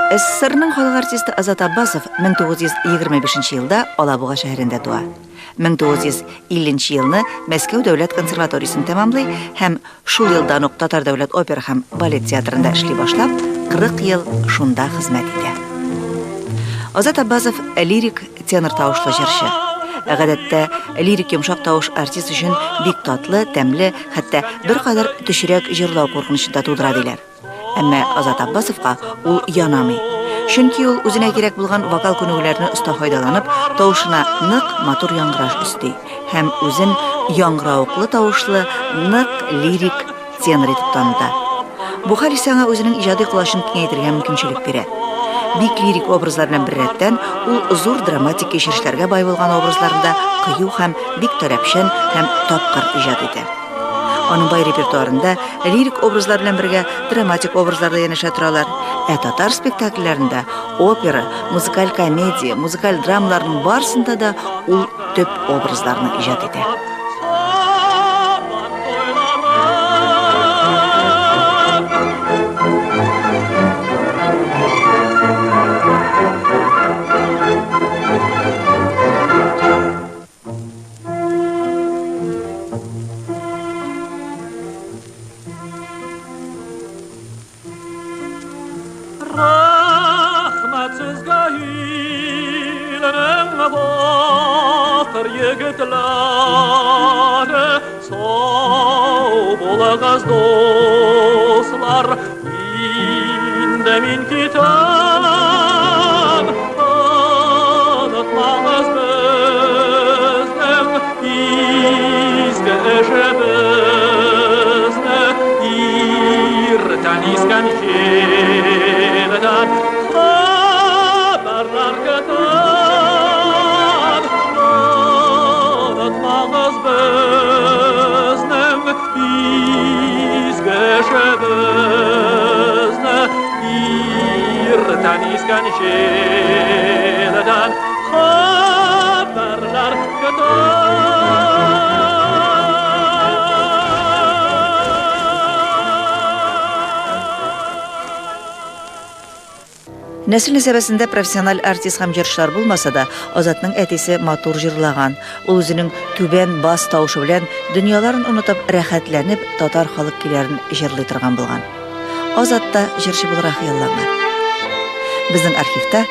СССРның халық артисты Азат Аббасов 1925 елда Алабуга шәһәрендә туа. 1950 елны Мәскәү дәүләт консерваториясын тәмамлый һәм шул елдан ук Татар дәүләт опера һәм балет театрында эшли башлап, 40 ел шунда хезмәт итә. Азат Аббасов лирик тенор тавышлы җырчы. Гадәттә, лирик йомшак тавыш артист өчен бик татлы, тәмле, хәтта бер кадәр төшерәк җырлау куркынычын да тудыра диләр. Әмма Азат Аббасовка ул янамый. Чөнки ул үзенә кирәк булган вокал күнегүләрне оста файдаланып, тавышына нык матур яңгыраш өсти һәм үзен яңгырауыклы тавышлы, нык лирик тенор итеп таныта. Бу хәл исәңә үзенең иҗади колашын киңәйтергә мөмкинчелек бирә. Бик лирик образлар белән бер рәттән ул зур драматик кичерешләргә бай булган образларында кыю һәм бик таләпчән һәм тапкыр иҗат итә. Аның бай репертуарында лирик образлар белән бергә драматик образлар да янәшә торалар. Татар спектакльләрендә опера, музыкаль комедия, музыкаль драмаларның барысында да ул төп образларны иҗат итә. Егетләре сау булыгыз дуслар, инде мин китәм, онытмагыз безнең изге эшебезне, иртән искән җилдән хәбәрләр көтәм. Искән җилдән хәбәрләр Нәсел нәсәбәсендә профессиональ артист һәм җырчылар булмаса да, Азатның әтисе матур җырлаган. Ул үзенең түбән бас тавышы белән дөньяларын онытып, рәхәтләнеп, татар халык көйләрен җырлый торган булган. Азат та җырчы буларак ялланган. Безнең архивта